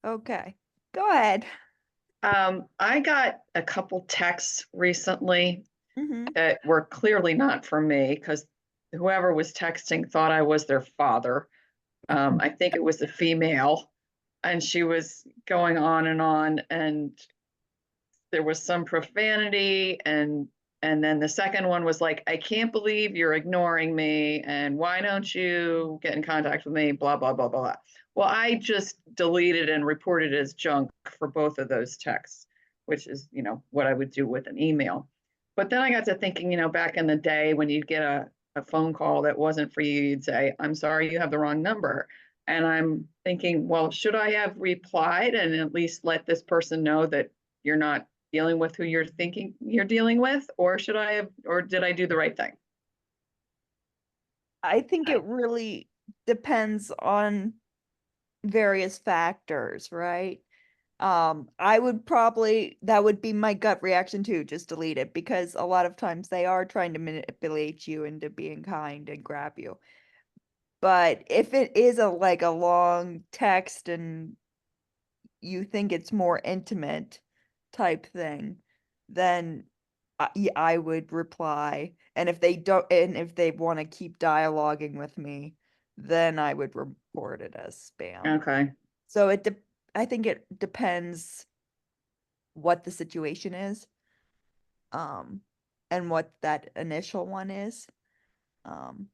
Okay, go ahead. I got a couple texts recently Mm-hmm. that were clearly not from me because whoever was texting thought I was their father. I think it was a female, and she was going on, and there was some profanity, and then the second one was like, I can't believe you're ignoring me, and why don't you get in contact with me, blah blah blah blah. Well, I just deleted and reported as junk for both of those texts, which is, what I would do with an email. But then I got to thinking, back in the day when you'd get a phone call that wasn't for you, you'd say, I'm sorry, you have the wrong number. And I'm thinking, well, should I have replied and at least let this person know that you're not dealing with who you're thinking you're dealing with, or did I do the right thing? I think it really depends on various factors, right? I would probably, that would be my gut reaction too, just delete it because a lot of times they are trying to manipulate you into being kind and grab you. But if it is a long text and you think it's more intimate type thing, then yeah, I would reply. And if they don't, and if they want to keep dialoguing with me, then I would report it as spam. Okay. So I think it depends what the situation is, um, and what that initial one is. Um,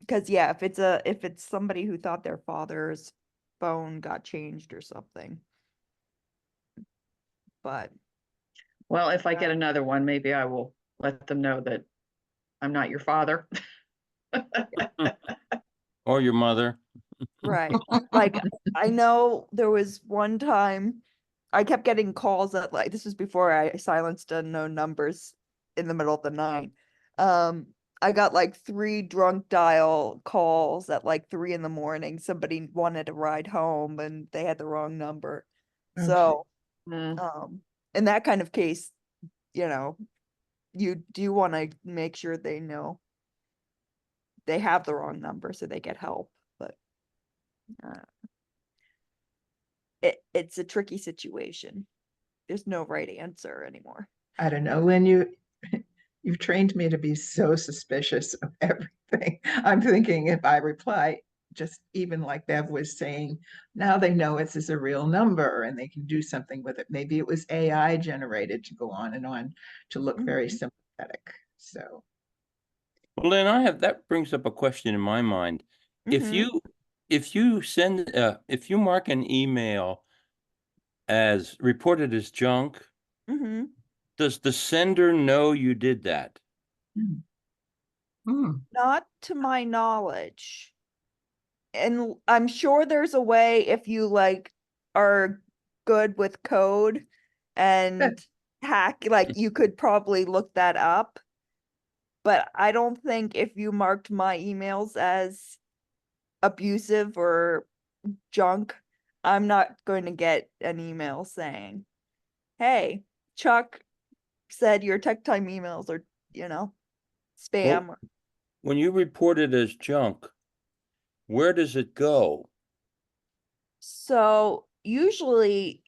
because yeah, if it's somebody who thought their father's phone got changed or something, but Well, if I uh, get another one, maybe I will let them know that I'm not your father. Or your mother. right. Like I know there was one time I kept getting calls that like this was before I silenced unknown numbers in the middle of the night. Um, I got like three drunk dial calls at like 3 in the morning. Somebody wanted a ride home and they had the wrong number. Okay. So, Mm, um, in that kind of case, you know, you do want to make sure they know they have the wrong number so they get help. But uh, it's a tricky situation. There's no right answer anymore. I don't know, you've trained me to be so suspicious of everything. I'm thinking if I reply, just even like Bev was saying, now they know it's is a real number and they can do something with it. Maybe it was AI generated to go on and on to look very Mhm. sympathetic. So, Well, then that brings up a question in my mind. If Mhm. you if you mark an email as reported as junk, Mhm. does the sender know you did that? mm, mm, Not to my knowledge. And I'm sure there's a way if you like are good with code good. and hack, like you could probably look that up. But I don't think if you marked my emails as abusive or junk, I'm not going to get an email saying, "Hey, Chuck said your tech time emails are, you know, Well, spam." when you report it as junk, where does it go? So usually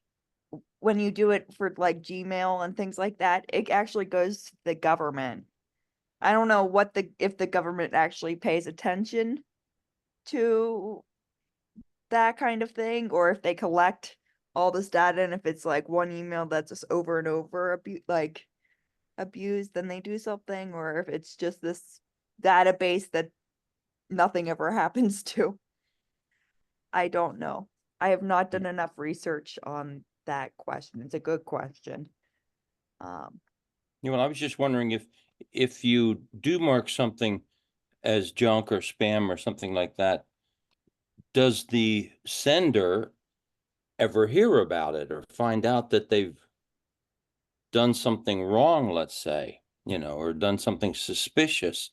when you do it for like Gmail and things like that, it actually goes to the government. I don't know what the if the government actually pays attention to that kind of thing, or if they collect all this data and if it's like one email that's just over and over abused, then they do something, or if it's just this database that nothing ever happens to. I don't know. I have not done enough research on that question. It's a good question. Um, Well, I was just wondering if you do mark something as junk or spam or something like that, does the sender ever hear about it or find out that they've done something wrong, let's say, or done something suspicious?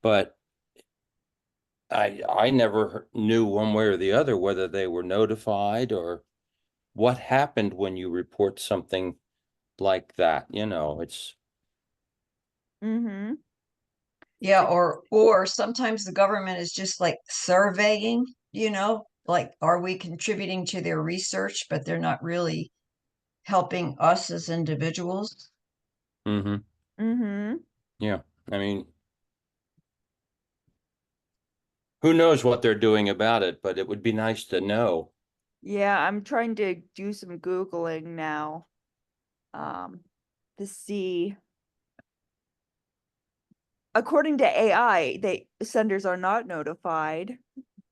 But I never knew one way or the other whether they were notified or what happened when you report something like that. It's mm-hmm. Yeah, or sometimes the government is just like surveying, like, are we contributing to their research, but they're not really helping us as individuals? Mm-hmm. Mm-hmm. Yeah, I mean, who knows what they're doing about it, but it would be nice to know. Yeah, I'm trying to do some Googling now. To see. According to AI, senders are not notified,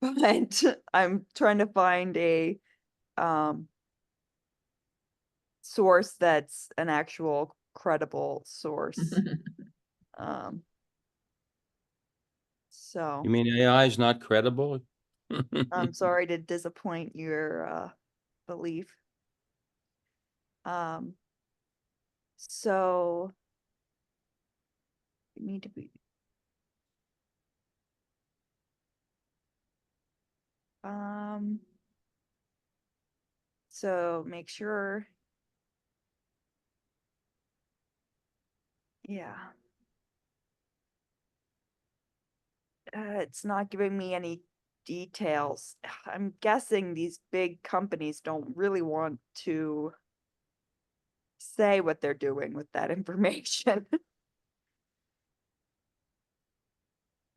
but I'm trying to find a source that's an actual credible source. Um, so You mean AI is not credible? I'm sorry to disappoint your belief. So you need to be so make sure. Yeah. It's not giving me any details. I'm guessing these big companies don't really want to say what they're doing with that information.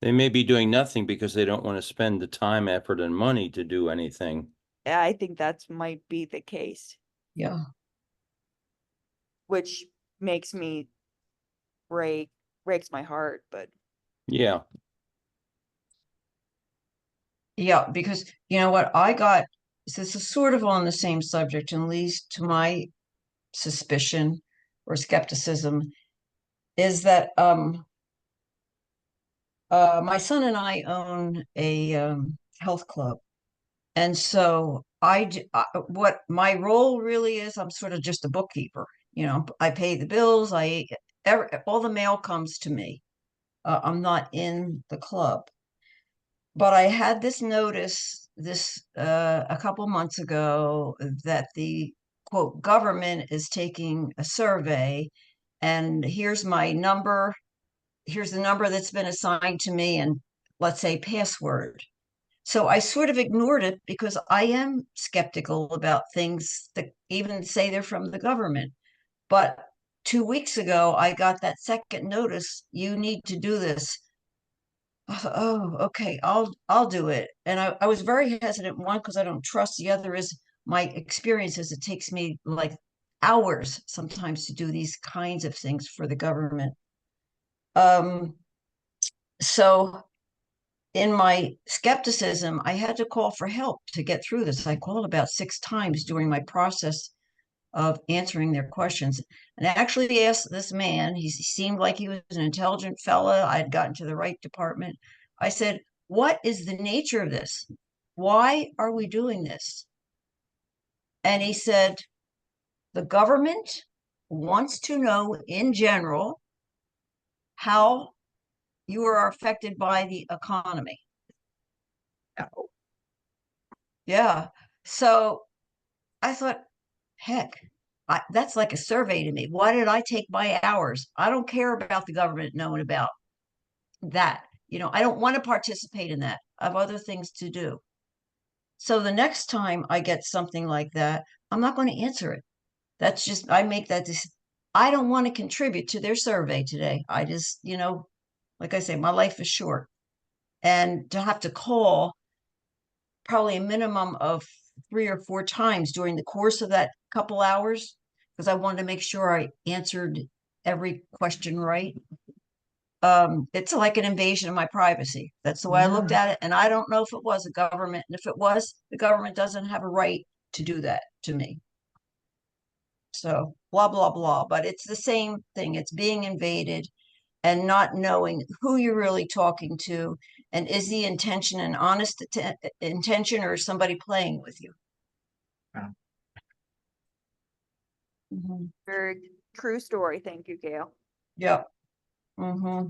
They may be doing nothing because they don't want to spend the time, effort, and money to do anything. I think that might be the case, Yeah. which makes me breaks my heart, but Yeah. Yeah, because you know what I got, this is sort of on the same subject, and leads to my suspicion or skepticism, is that my son and I own a health club. And so what my role really is, I'm sort of just a bookkeeper. You know, I pay the bills, all the mail comes to me. I'm not in the club. But I had this notice a couple months ago that the quote government is taking a survey, and here's my number. Here's the number that's been assigned to me, and let's say password. So I sort of ignored it because I am skeptical about things that even say they're from the government. But 2 weeks ago, I got that second notice. You need to do this. Oh, okay, I'll do it. And I was very hesitant, one, because I don't trust. The other is my experience is it takes me like hours sometimes to do these kinds of things for the government. Um, so in my skepticism, I had to call for help to get through this. I called about 6 times during my process of answering their questions. And I actually asked this man, he seemed like he was an intelligent fella. I had gotten to the right department. I said, what is the nature of this? Why are we doing this? And he said, the government wants to know in general how you are affected by the economy. Oh, Yeah. So I thought, heck, that's like a survey to me. Why did I take my hours? I don't care about the government knowing about that. You know, I don't want to participate in that. I have other things to do. So the next time I get something like that, I'm not going to answer it. That's just, I make that decision. I don't want to contribute to their survey today. I just, like I say, my life is short. And to have to call probably a minimum of 3 or 4 times during the course of that couple hours, because I wanted to make sure I answered every question right. It's like an invasion of my privacy. That's the way I looked at it. And I don't know if it was a government. And if it was, the government doesn't have a right to do that to me. So blah, blah, blah. But it's the same thing. It's being invaded and not knowing who you're really talking to. And is the intention an honest intention, or is somebody playing with you? Wow. Mhm. very true story. Thank you, Gail. Yep. Mm-hmm.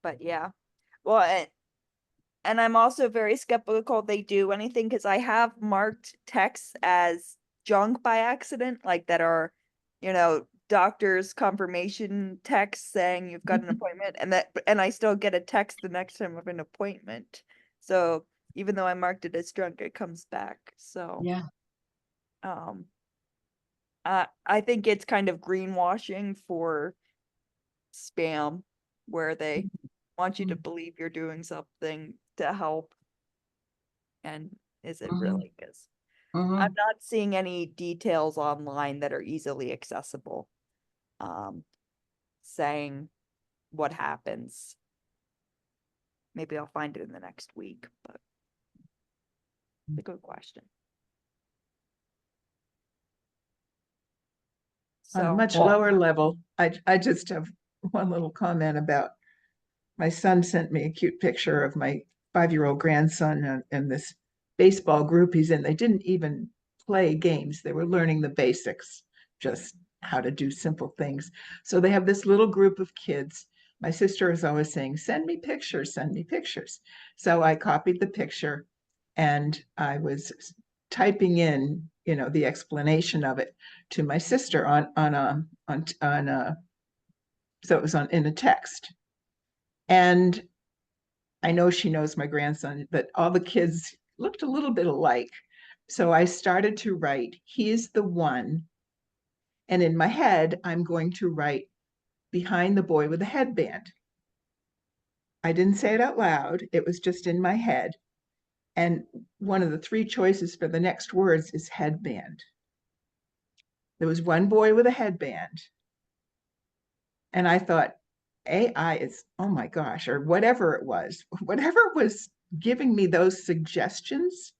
But yeah, well, and I'm also very skeptical they do anything because I have marked texts as junk by accident, like that are, doctor's confirmation text saying you've got an appointment, and I still get a text the next time of an appointment. So even though I marked it as junk, it comes back. So, Yeah. um, I think it's kind of greenwashing for spam, where they want you to Mhm. believe you're doing something to help, and is it Mhm. really? Because Mhm. I'm not seeing any details online that are easily accessible, saying what happens. Maybe I'll find it in the next week, but it's a good question. On a So, much Well- lower level, I just have one little comment about, my son sent me a cute picture of my 5-year-old grandson and this baseball group he's in. They didn't even play games. They were learning the basics, just how to do simple things. So they have this little group of kids. My sister is always saying, send me pictures, send me pictures. So I copied the picture and I was typing in, the explanation of it to my sister so it was in a text. And I know she knows my grandson, that all the kids looked a little bit alike. So I started to write, he's the one. And in my head, I'm going to write behind the boy with the headband. I didn't say it out loud. It was just in my head. And one of the 3 choices for the next words is headband. There was one boy with a headband. And I thought, AI is, oh my gosh, or whatever was giving me those suggestions.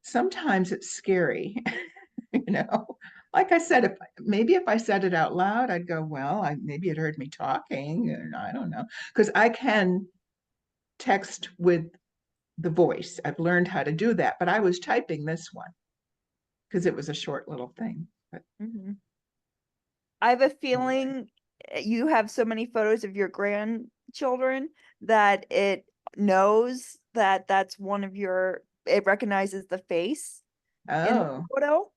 Sometimes it's scary, you know. Like I said, if I said it out loud, I'd go, well, maybe it heard me talking, and I don't know, because I can text with the voice. I've learned how to do that, but I was typing this one because it was a short little thing. But mhm. I have a feeling you have so many photos of your grandchildren that it knows that that's one of it recognizes the face in the oh, photo.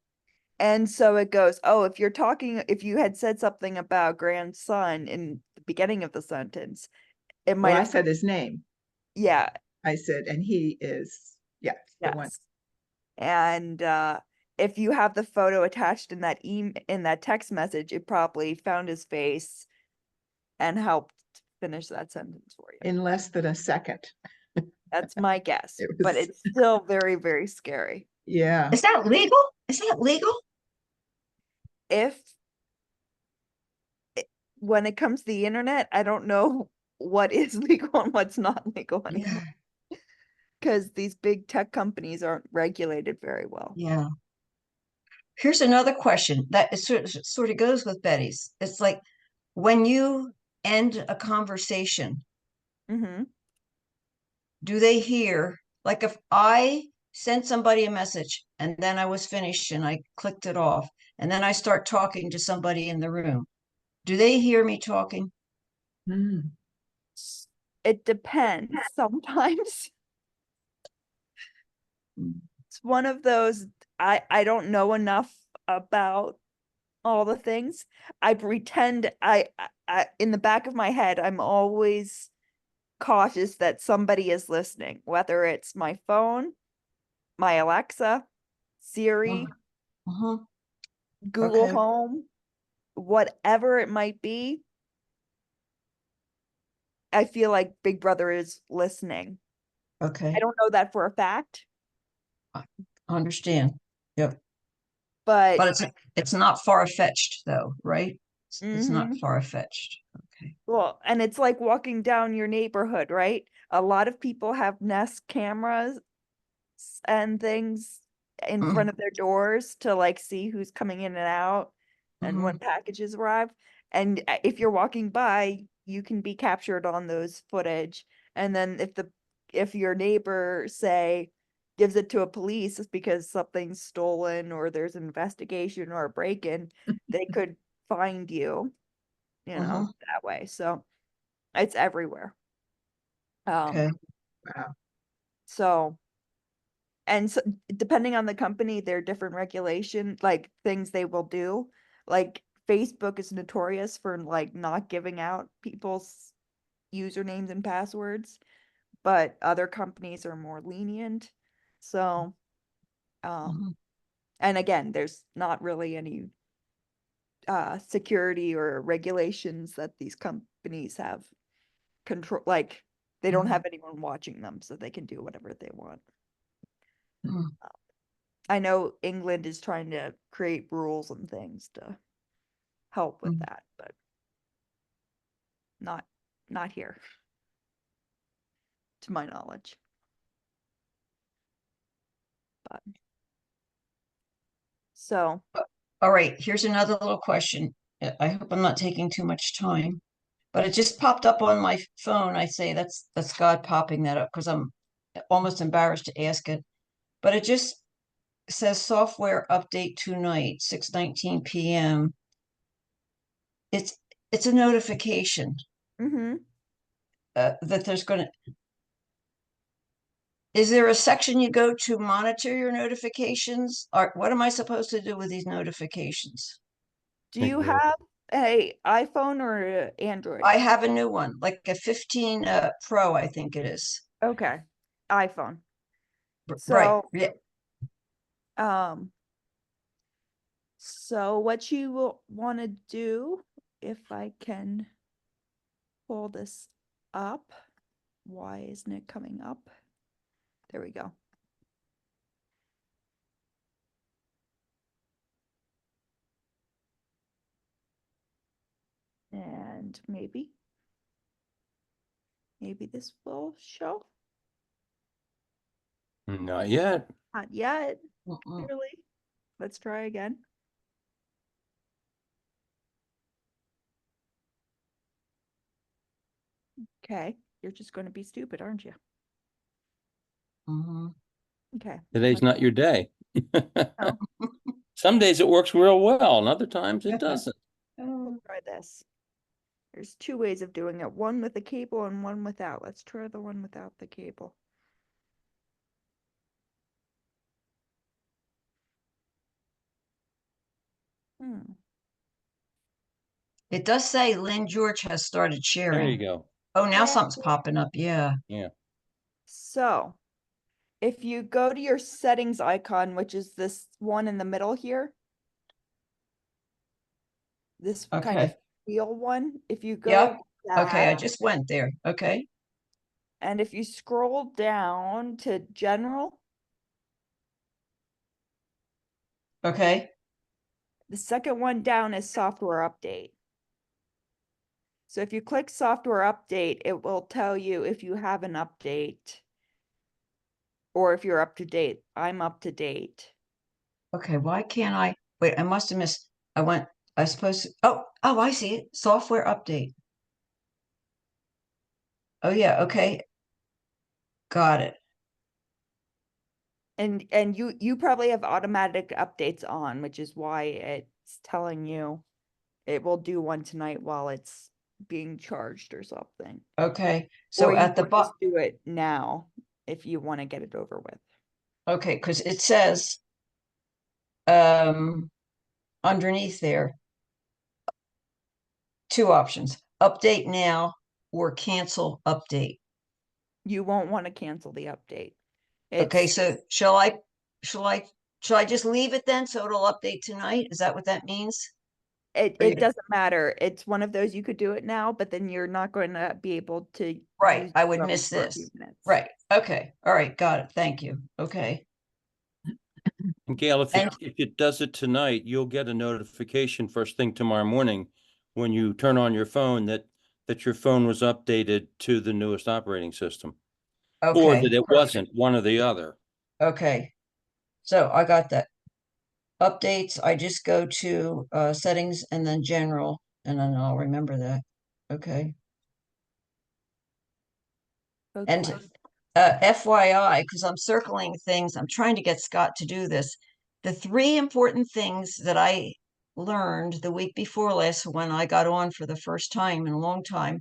And so it goes, oh, if you had said something about grandson in the beginning of the sentence, it might well, I have, said his name. yeah, I said, and he is, yeah, the one. yes. And if you have the photo attached in that text message, it probably found his face and helped finish that sentence for you. In less than a second. That's my guess, It but was, it's still very, very scary. yeah. Is that legal? Is that legal? If when it comes to the internet, I don't know what is legal and what's not legal anymore, because these big tech companies aren't regulated very well. Yeah. Here's another question that is sort of goes with Betty's. It's like when you end a conversation, Mm-hmm. do they hear, like if I sent somebody a message and then I was finished and I clicked it off, and then I start talking to somebody in the room, do they hear me talking? Hmm. It depends. Sometimes Mm. it's one of those, I don't know enough about all the things. I pretend I in the back of my head, I'm always cautious that somebody is listening, whether it's my phone, my Alexa, Siri, Uh-huh. Google Okay. Home, whatever it might be. I feel like Big Brother is listening. Okay. I don't know that for a fact, I understand. Yep. but But it's not far-fetched though, right? It's not mhm. far-fetched. Okay. Well, and it's like walking down your neighborhood, right? A lot of people have Nest cameras and things in front of their doors to like see who's coming in and out and when packages arrive. And if you're walking by, you can be captured on those footage. And then if your neighbor say gives it to a police because something's stolen or there's an investigation or a break-in, they could find you, Uh-huh. that way. So it's everywhere. Okay. Wow. So and so, depending on the company, there are different regulation, like things they will do. Like Facebook is notorious for like not giving out people's usernames and passwords, but other companies are more lenient. So, Mhm. and again, there's not really any security or regulations that these companies have control, like they don't Mhm. have anyone watching them, so they can do whatever they want. Mm. I know England is trying to create rules and things to help with Mm. that, but not here, to my knowledge. But so, All right, here's another little question. I hope I'm not taking too much time, but it just popped up on my phone. I say that's God popping that up because I'm almost embarrassed to ask it. But it just says software update tonight, 6:19 p.m. It's it's a notification mm-hmm. that there's going to. Is there a section you go to monitor your notifications? Or what am I supposed to do with these notifications? Do you Ignore have a iPhone or a Android? I have a new one, like a 15 Pro, I think it is. Okay, iPhone. Right. So, Yeah. um, so what you will want to do, if I can pull this up, why isn't it coming up? There we go. And maybe this will show. Not yet. Not yet, Mm-mm. clearly. Let's try again. Okay, you're just going to be stupid, aren't you? Mhm. Okay. Today's not your day. Oh, Some days it works real well, and other times it doesn't. we'll try this. There's two ways of doing it, one with a cable and one without. Let's try the one without the cable. Hmm. It does say Lynn George has started There you sharing. go. Oh, now Yeah. something's popping up. Yeah. Yeah. So, if you go to your settings icon, which is this one in the middle here, this kind of Okay. wheel one, if you go Yep. to Okay. I that, just went there. Okay. and if you scroll down to general, Okay. the second one down is software update. So if you click software update, it will tell you if you have an update or if you're up to date. I'm up to date. Okay. Why can't I? Wait, I must have missed. I suppose. Oh, I see it. Software update. Oh, yeah. Okay. Got it. And you probably have automatic updates on, which is why it's telling you it will do one tonight while it's being charged or something. Okay. Or So you at the can bottom. just do it now if you want to get it over with. Okay. Because it says um underneath there two options: update now or cancel update. You won't want to cancel the update. Okay, It's so shall I just leave it then so it'll update tonight? Is that what that means? it Or you- it doesn't matter. It's one of those you could do it now, but then you're not going to be able to Right, use I the would phone miss for a few this. minutes. Right, okay, all right, got it. Thank you. Okay. And Gail, if And it does it tonight, you'll get a notification first thing tomorrow morning when you turn on your phone that your phone was updated to the newest operating system. Or okay, that it perfect. wasn't, one or the other. Okay. So I got that. Updates, I just go to settings and then general, and then I'll remember that. Okay. And Okay. FYI, because I'm circling things, I'm trying to get Scott to do this. The three important things that I learned the week before last when I got on for the first time in a long time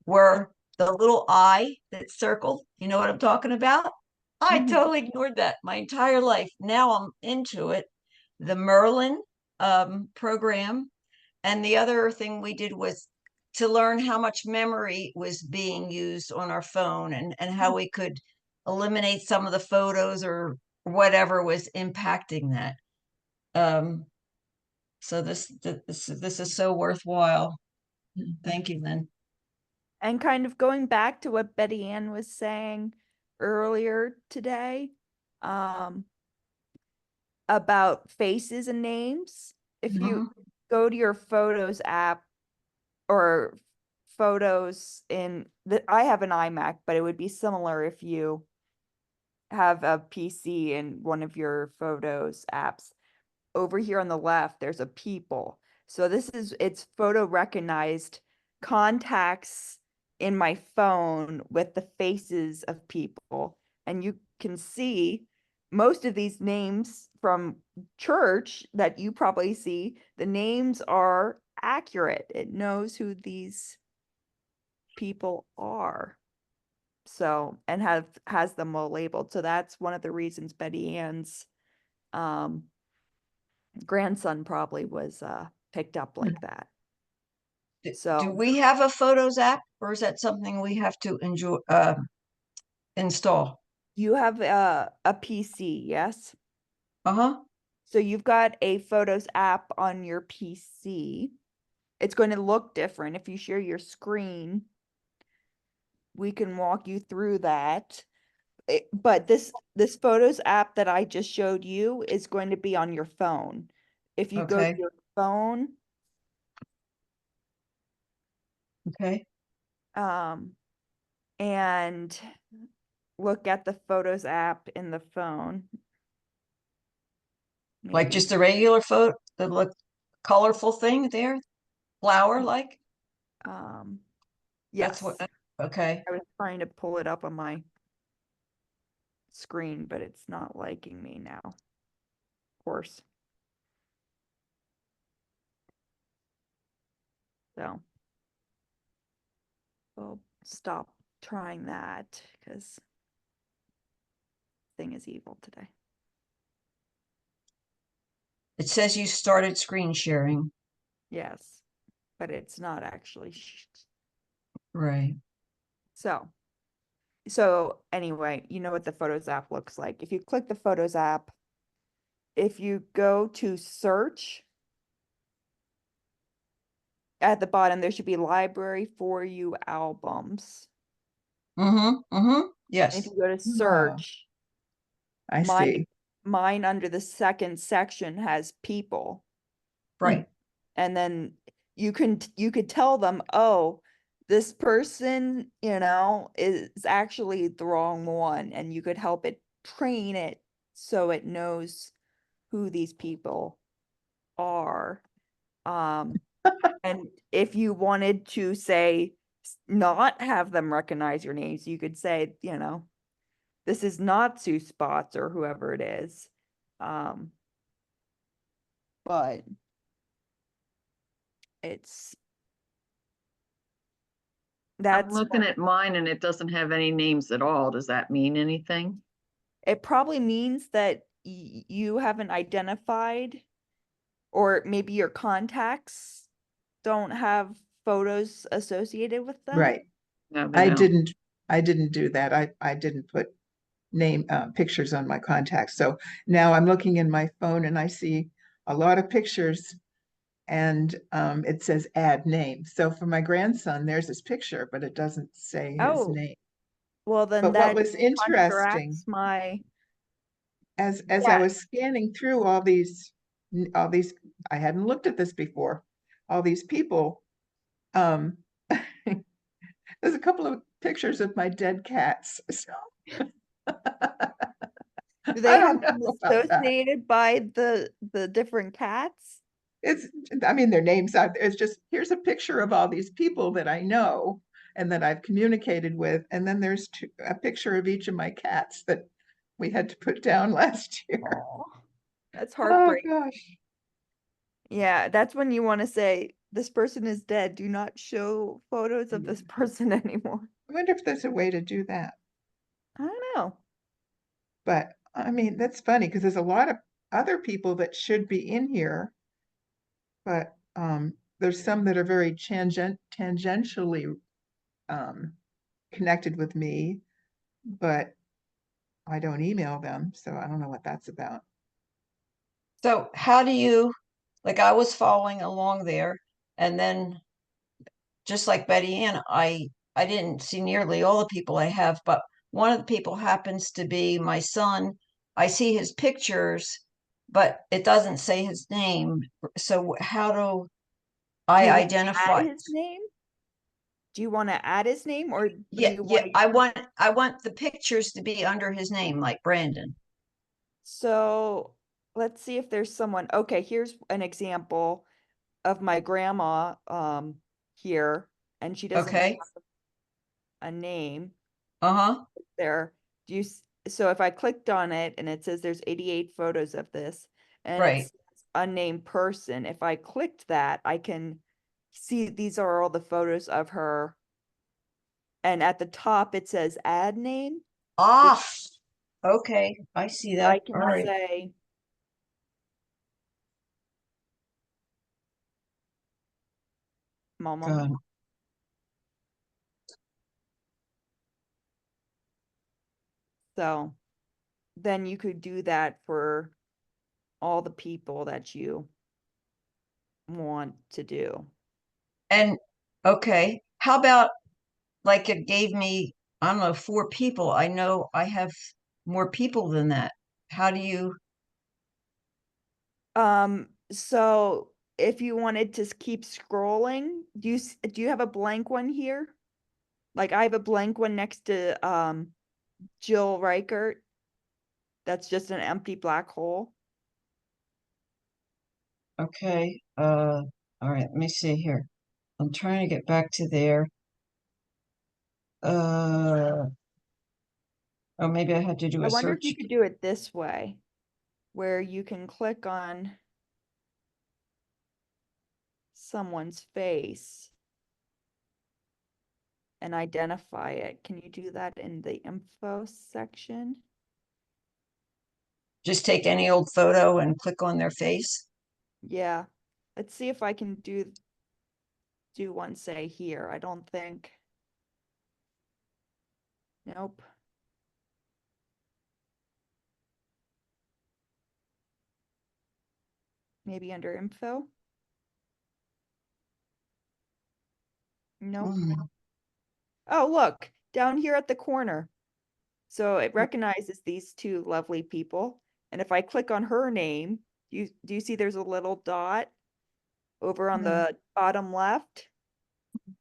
were the little I that circled. You know what I'm talking about? I Mhm. totally ignored that my entire life. Now I'm into it. The Merlin program. And the other thing we did was to learn how much memory was being used on our phone and how we could eliminate some of the photos or whatever was impacting that. So this is so worthwhile. Thank you, Lynn. And kind of going back to what Betty Ann was saying earlier today, about faces and names. If you go to your Photos app or Photos I have an iMac, but it would be similar if you have a PC in one of your Photos apps. Over here on the left, there's a people. So it's photo recognized contacts in my phone with the faces of people. And you can see most of these names from church that you probably see, the names are accurate. It knows who these people are. So, and has them all labeled. So that's one of the reasons Betty Ann's grandson probably was picked up like that. Do So we have a Photos app, or is that something we have to install? you have a PC, yes? Uh-huh. So you've got a Photos app on your PC. It's going to look different. If you share your screen, we can walk you through that. But this Photos app that I just showed you is going to be on your phone. If you go to Okay. your phone, Okay. and look at the Photos app in the phone. Like Maybe. just a regular photo, the look colorful thing there, flower like. Yes. That's what. Okay. I was trying to pull it up on my screen, but it's not liking me now. Of course. So we'll stop trying that because thing is evil today. It says you started screen sharing. Yes, but it's not actually. Right. So anyway, you know what the Photos app looks like. If you click the Photos app, if you go to search, at the bottom, there should be library for you albums. Mm-hmm. Mm-hmm. Yes. And if you go to search, I see. mine under the second section has people. Right. And then you could tell them, oh, this person, is actually the wrong one, and you could help it train it so it knows who these people are. And if you wanted to say not have them recognize your names, you could say, this is not Sue Spots or whoever it is. But I'm that's looking at mine and it doesn't have any names at all. Does that mean anything? it probably means that you haven't identified, or maybe your contacts don't have photos associated with them. Right. No, I no. didn't do that. I didn't put pictures on my contacts. So now I'm looking in my phone and I see a lot of pictures and it says add name. So for my grandson, there's his picture, but it doesn't say his Oh, name. well then But what that was interesting, counteracts my as I Yeah. was scanning through all these, I hadn't looked at this before, all these people, there's a couple of pictures of my dead cats. So Do they I have don't know them about that. associated by the different cats? I mean, their names out there. It's just, here's a picture of all these people that I know and that I've communicated with. And then there's a picture of each of my cats that we had to put down last year. Aw, that's Oh, heartbreaking. gosh. Yeah, that's when you want to say, this person is dead. Do not show photos of this person anymore. I wonder if there's a way to do that. I don't know. But I mean, that's funny because there's a lot of other people that should be in here. But there's some that are very tangentially connected with me, but I don't email them, so I don't know what that's about. So how do you, like I was following along there and then just like Betty Ann, I didn't see nearly all the people I have, but one of the people happens to be my son. I see his pictures, but it doesn't say his name. So how do Do I you wanna identify? add his name? Do you want to add his name or do Yeah, you yeah, want? I want the pictures to be under his name, like Brandon. So let's see if there's someone. Okay, here's an example of my grandma here, and she doesn't have Okay. a name Uh-huh. there. So if I clicked on it and it says there's 88 photos of this and Right. it's unnamed person, if I clicked that, I can see these are all the photos of her. And at the top it says add name. Ah, okay. I see that. I All can right. say mama. Good. So then you could do that for all the people that you want to do. And okay, how about like it gave me, I don't know, 4 people. I know I have more people than that. How do you, So if you wanted to keep scrolling, do you have a blank one here? Like I have a blank one next to Jill Reichert. That's just an empty black hole. okay, all right, let me see here. I'm trying to get back to there. Oh, maybe I had to do I a wonder if search. you could do it this way, where you can click on someone's face and identify it. Can you do that in the info section? Just take any old photo and click on their face. Yeah. Let's see if I can do one say here. I don't think. Nope. Maybe under info. Nope. Mm. Oh, look, down here at the corner. So it recognizes these two lovely people. And if I click on her name, do you see there's a little dot over on Yeah. the bottom left?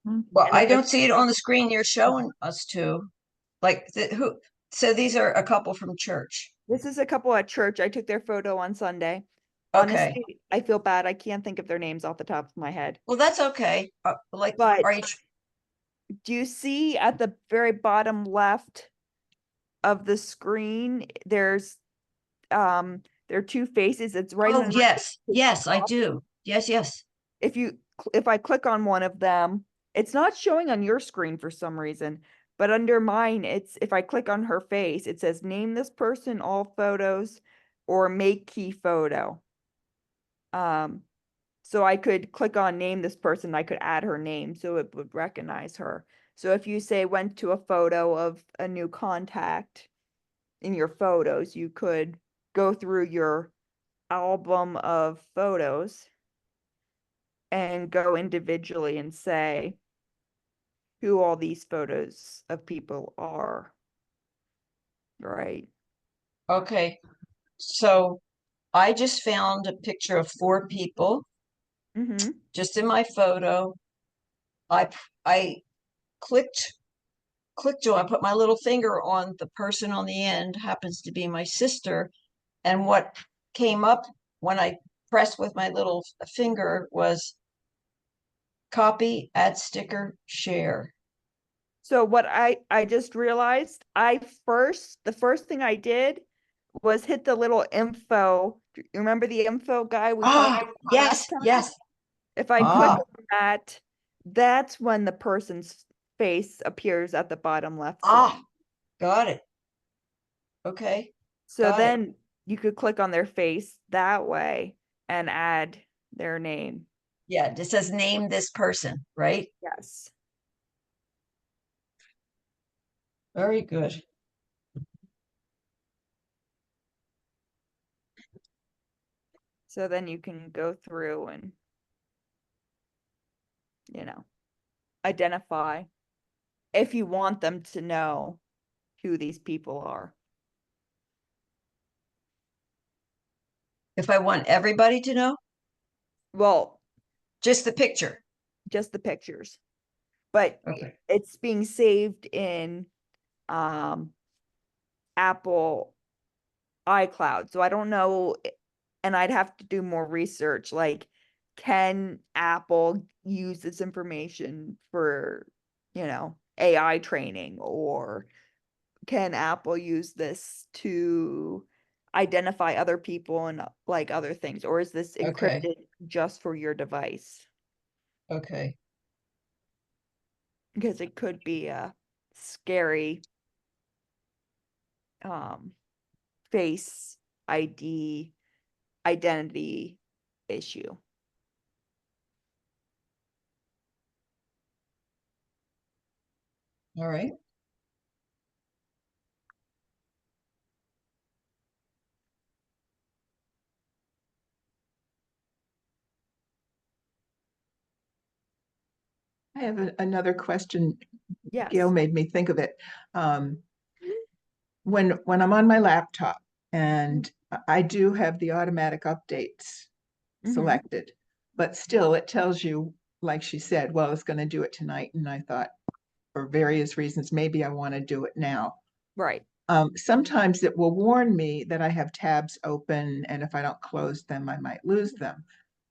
Well, And I if I don't see it on the screen you're showing us to. Like who, so these are a couple from church. This is a couple at church. I took their photo on Sunday. Okay. Honestly, I feel bad. I can't think of their names off the top of my head. Well, that's okay. Like, But are you, do you see at the very bottom left of the screen, there are two faces. It's right oh, under. yes, yes, I do. Yes, yes. If I click on one of them, it's not showing on your screen for some reason, but under mine, it's if I click on her face, it says name this person all photos or make key photo. Um, so I could click on name this person, I could add her name so it would recognize her. So if you say went to a photo of a new contact in your photos, you could go through your album of photos and go individually and say who all these photos of people are. Right. Okay. So I just found a picture of 4 people Mm-hmm. just in my photo. I clicked on, I put my little finger on the person on the end, happens to be my sister. And what came up when I pressed with my little finger was copy, add sticker, share. So what I just realized, the first thing I did was hit the little info. You remember the info guy we talked Ah, about yes, last time? yes. If I click Ah, on that, that's when the person's face appears at the bottom left ah, corner. got it. Okay, So got it. then you could click on their face that way and add their name. Yeah, it says name this person, right? Yes. Very good. So then you can go through and, you know, identify if you want them to know who these people are. If I want everybody to know, Well, just the picture. just the pictures. But Okay. it's being saved in Apple iCloud. So I don't know, and I'd have to do more research. Like, can Apple use this information for, AI training, or can Apple use this to identify other people and like other things, or is this Okay. encrypted just for your device? Okay. Because it could be a scary um face ID identity issue. All right. I have another question. Yes. Gail made me think of it. When I'm on my laptop and I do have the automatic updates Mhm. selected, but still it tells you, like she said, well, it's going to do it tonight. And I thought, for various reasons, maybe I want to do it now. Right. Sometimes it will warn me that I have tabs open, and if I don't close them, I might lose them.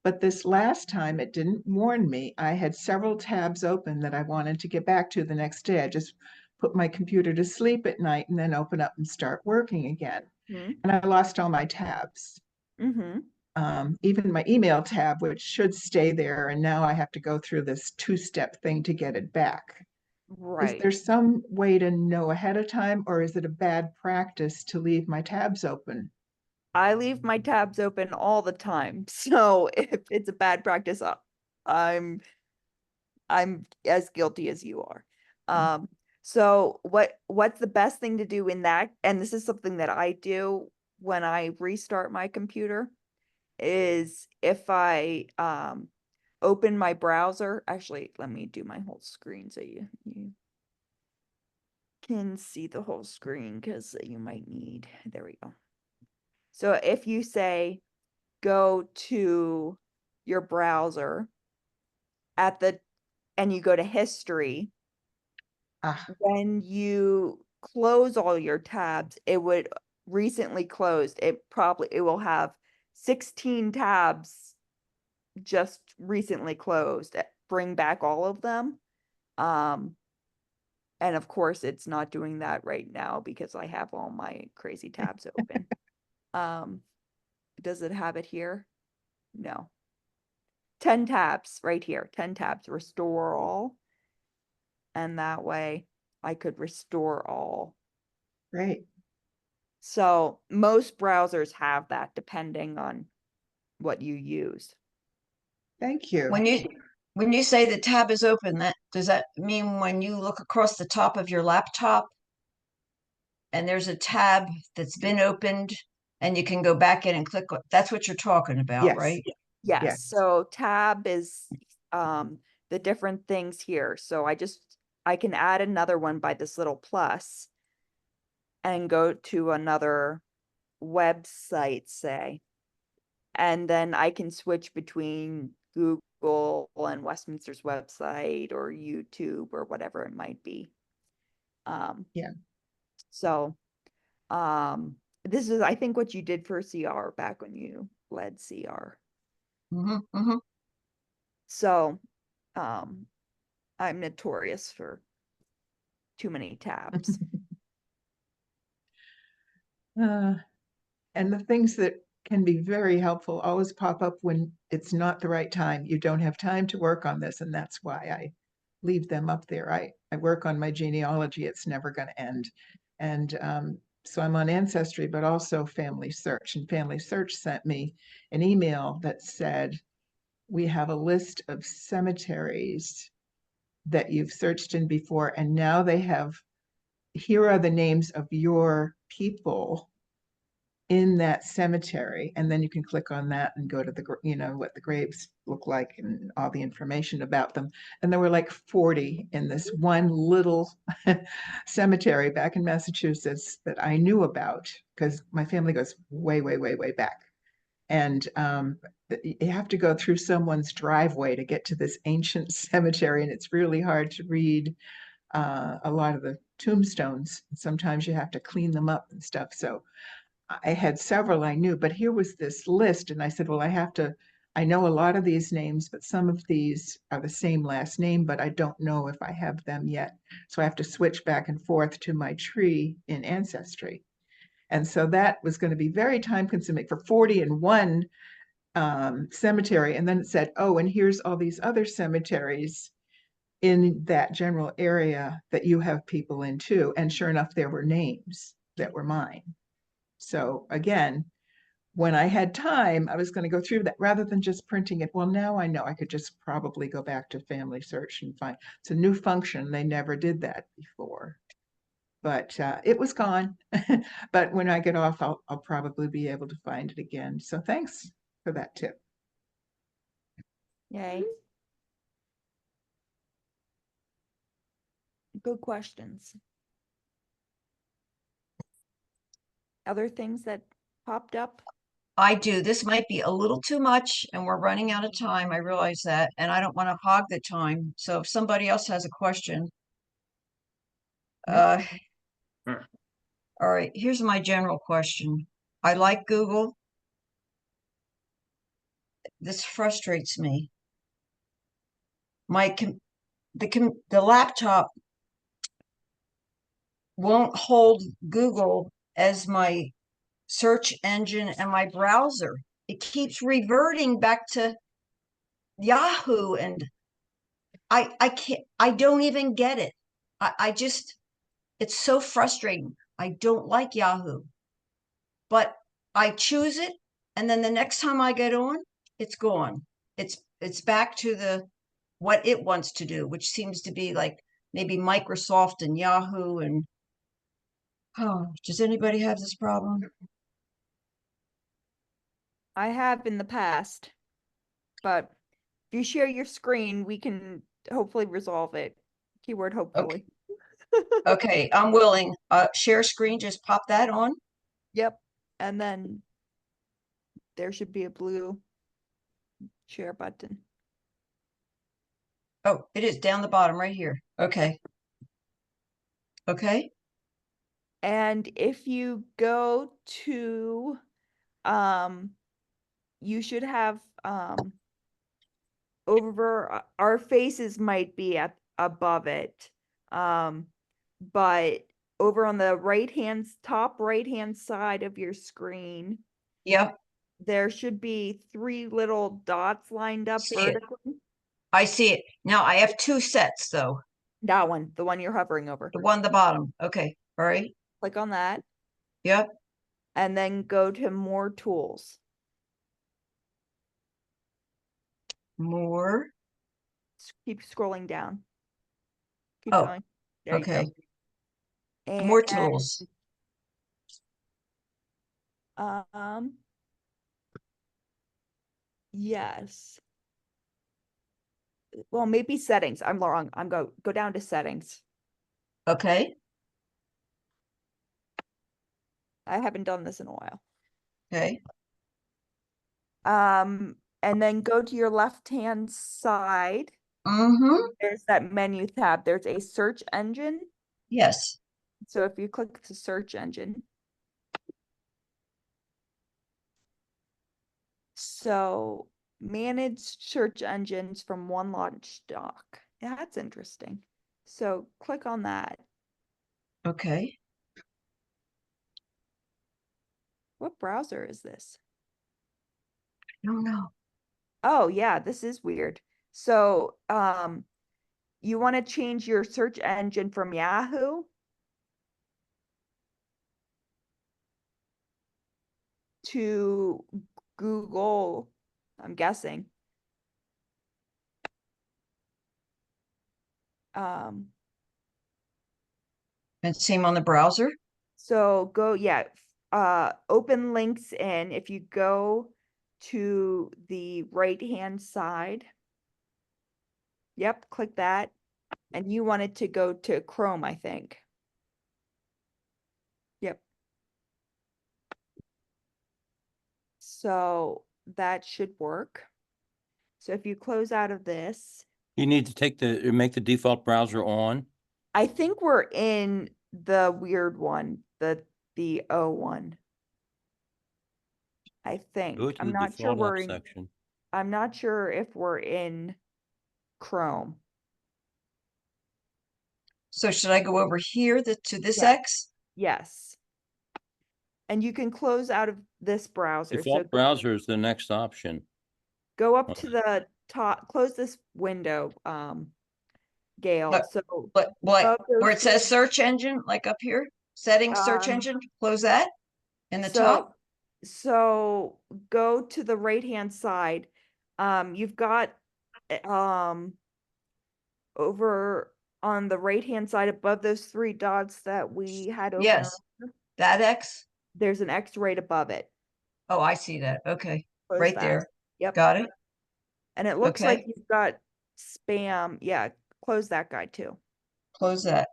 But this last time, it didn't warn me. I had several tabs open that I wanted to get back to the next day. I just put my computer to sleep at night and then open up and start working again. Mm-hmm. And I lost all my tabs. Mm-hmm. Even my email tab, which should stay there, and now I have to go through this two-step thing to get it back. Is Right. there some way to know ahead of time, or is it a bad practice to leave my tabs open? I leave my tabs open all the time. So if it's a bad practice, I'm I'm as guilty as you are. So what's the best thing to do in that? And this is something that I do when I restart my computer, is if I open my browser. Actually, let me do my whole screen so you can see the whole screen, because you might need. There we go. So if you say go to your browser and you go to history, Ah, when you close all your tabs, it would recently closed. It will have 16 tabs just recently closed. Bring back all of them. Um, and of course it's not doing that right now because I have all my crazy tabs open. Um, does it have it here? No. 10 tabs right here. 10 tabs, restore all. And that way I could restore all. great. So most browsers have that depending on what you use. Thank you. When you say the tab is open, does that mean when you look across the top of your laptop and there's a tab that's been opened and you can go back in and click that's what you're talking about, Yes. right? Yes. Yes. So tab is the different things here. So I can add another one by this little plus and go to another website, say, and then I can switch between Google and Westminster's website or YouTube or whatever it might be. Yeah. So this is, I think, what you did for CR back when you led CR. Mm-hmm, mm-hmm. So I'm notorious for too many tabs. And the things that can be very helpful always pop up when it's not the right time. You don't have time to work on this, and that's why I leave them up there. I work on my genealogy. It's never going to end. And so I'm on Ancestry, but also Family Search. And Family Search sent me an email that said, we have a list of cemeteries that you've searched in before, and now they have, here are the names of your people in that cemetery, and then you can click on that and go to the, what the graves look like and all the information about them. And there were like 40 in this one little cemetery back in Massachusetts that I knew about because my family goes way, way, way, way back. And you have to go through someone's driveway to get to this ancient cemetery, and it's really hard to read a lot of the tombstones. Sometimes you have to clean them up and stuff. So I had several I knew, but here was this list, and I said, well, I know a lot of these names, but some of these are the same last name, but I don't know if I have them yet. So I have to switch back and forth to my tree in Ancestry. And so that was going to be very time consuming for 40 in one cemetery. And then it said, oh, and here's all these other cemeteries in that general area that you have people in too. And sure enough, there were names that were mine. So again, when I had time, I was going to go through that rather than just printing it. Well, now I know I could just probably go back to Family Search and find, it's a new function. They never did that before, but it was gone. But when I get off, I'll probably be able to find it again. So thanks for that tip. Yay. Good questions. Other things that popped up? I do. This might be a little too much and we're running out of time. I realize that, and I don't want to hog the time. So if somebody else has a question. Yep. All right, here's my general question. I like Google. This frustrates me. The laptop won't hold Google as my search engine and my browser. It keeps reverting back to Yahoo, and I don't even get it. I just, it's so frustrating. I don't like Yahoo, but I choose it, and then the next time I get on, it's gone. It's back to the what it wants to do, which seems to be like maybe Microsoft and Yahoo. And oh, does anybody have this problem? I have in the past, but if you share your screen, we can hopefully resolve it. Keyword hopefully. Okay, I'm willing. Share screen, just pop that on. Yep. And then there should be a blue share button. Oh, it is down the bottom right here. Okay. Okay. And if you go to, you should have, over our faces might be at above it. But over on the top right hand side of your screen, Yep. there should be 3 little dots lined up See it. vertically. I see it. Now I have two sets though. That one, the one you're hovering over. The one at the bottom. Okay. All right. Click on that Yep. and then go to more tools. More. Keep scrolling down. Keep Oh, going. There you okay. go. More And, tools. yes. Well, maybe settings. I'm wrong. Go down to settings. Okay. I haven't done this in a while. Okay. And then go to your left-hand side. Mm-hmm. There's that menu tab. There's a search engine. Yes. So if you click the search engine. So manage search engines from one launch dock. Yeah, that's interesting. So click on that. Okay. What browser is this? I don't know. Oh yeah, this is weird. So you want to change your search engine from Yahoo to Google, I'm guessing. Um, And same on the browser? so go, yeah, open links in, if you go to the right-hand side. Yep, click that. And you want it to go to Chrome, I think. Yep. So that should work. So if you close out of this, You need to make the default browser on. I think we're in the weird one, the O one. I think. Go to I'm the not sure default we're app in, section. I'm not sure if we're in Chrome. So should I go over here to this Yeah. X? Yes. And you can close out of this browser. So Default browser is the next option. go up Okay. to the top, close this window, Gail. But- So What, above where those it says three- search engine, like up here? Settings, search Um, engine, close that? In the so, top? So go to the right-hand side. You've got, over on the right-hand side above those three dots that we had open, Yes. That X? there's an X right above it. Oh, I see that. Okay, Close right that. there. Yep. Got it. And it looks like Okay. you've got spam. Yeah, close that guy too. Close that.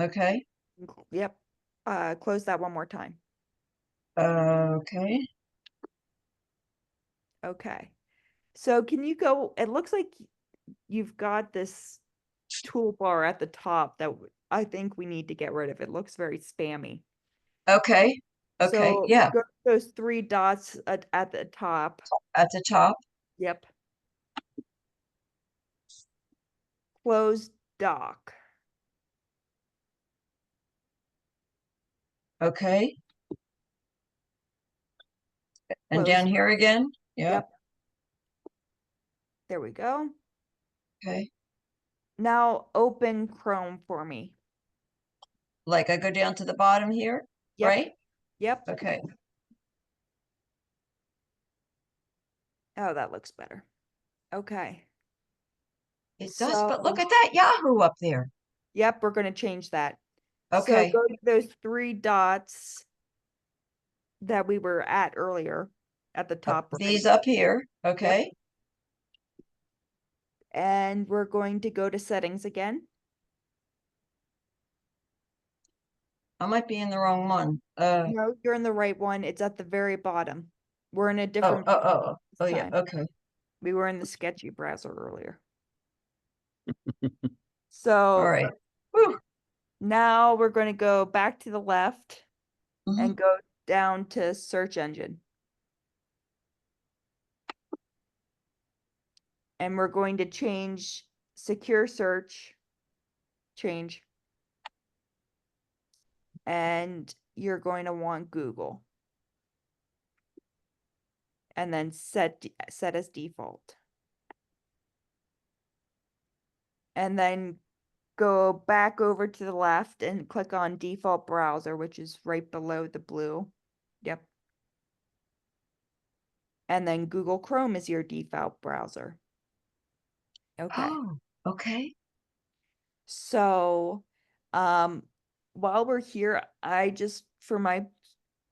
Okay. Yep. Close that one more time. Okay. Okay. So can you go, it looks like you've got this toolbar at the top that I think we need to get rid of. It looks very spammy. Okay. Okay. So Yeah. go to those three dots at the top. At the top. Yep. Close dock. Okay. And Close down here again? Yeah. Yep. There we go. Okay. Now open Chrome for me. Like I go down to the bottom here, Yep. right? Yep. Okay. Oh, that looks better. Okay. It does, but look So- at that Yahoo up there. Yep, we're going to change that. Okay. So go to those three dots that we were at earlier at the top. right. These up here. Okay. And we're going to go to settings again. I might be in the wrong one. No, you're in the right one. It's at the very bottom. We're in a Oh, different. oh, this yeah. time. Okay. We were in the sketchy browser earlier. All So right. Whew. now we're going to go back to the left Mhm. and go down to search engine. And we're going to change secure search, change. And you're going to want Google. And then set as default. And then go back over to the left and click on default browser, which is right below the blue. Yep. And then Google Chrome is your default browser. Okay. Oh, okay. So, while we're here, I just, for my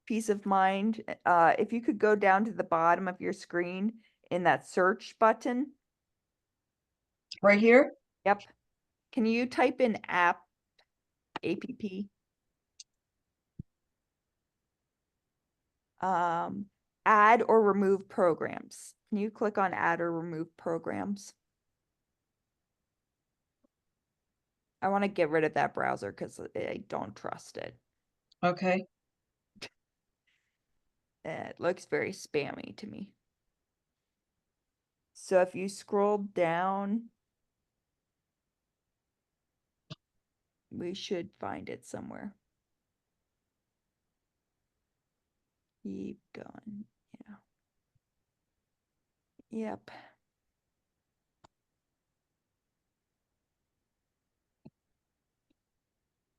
peace of mind, if you could go down to the bottom of your screen in that search button. Right here? Yep. Can you type in app? Add or remove programs. Can you click on add or remove programs? I want to get rid of that browser because I don't trust it. Okay. It looks very spammy to me. So if you scroll down, we should find it somewhere. Keep going. Yeah. Yep.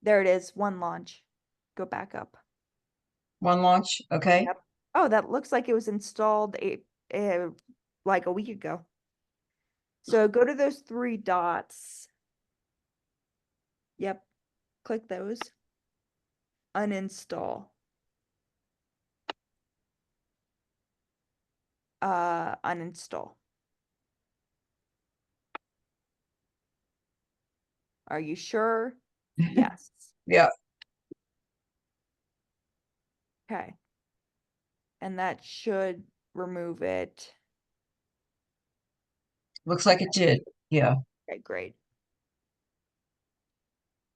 There it is. One launch. Go back up. One launch. Okay. Yep. Oh, that looks like it was installed like a week ago. So go to those three dots Yep. Click those. Uninstall. Uninstall. Are you sure? Yes. Yeah, Okay. And that should remove it. looks like it did. Yeah, Okay, great.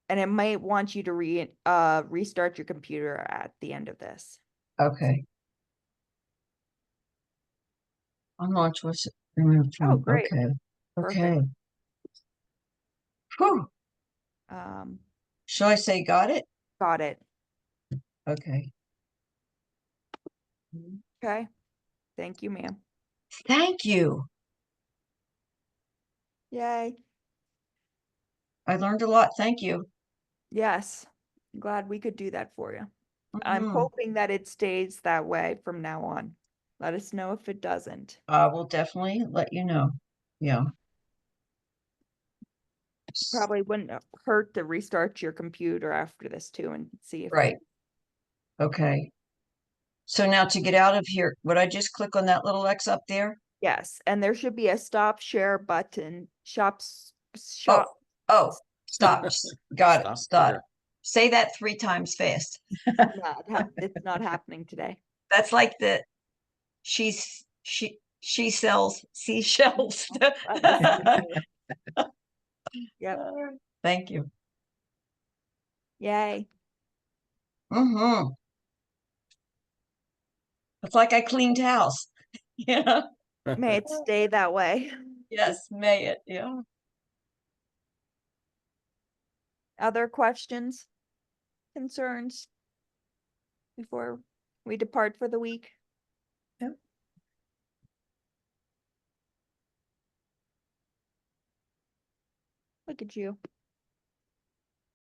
And it might want you to restart your computer at the end of this. okay. Unlaunch was removed Oh, from, great. okay, Perfect. okay. Whew, shall I say got it? Got it. Okay. Okay. Thank you, ma'am. Thank you. Yay. I learned a lot. Thank you. Yes. I'm glad we could do that for you. I'm Mhm. hoping that it stays that way from now on. Let us know if it doesn't. I will definitely let you know. Yeah. Probably wouldn't hurt to restart your computer after this too and see if it- Right. Okay. So now to get out of here, would I just click on that little X up there? Yes, and there should be a stop share button. Oh, Shop. oh, stop. Got it. Stop Stop. there. Say that 3 times fast. It's not happening today. That's like the she sells seashells. Yep. Thank you. Yay. Mm-hmm. It's like I cleaned house. Yeah. May it stay that way. Yes, may it. Yeah. Other questions, concerns before we depart for the week? Yep. Look at you.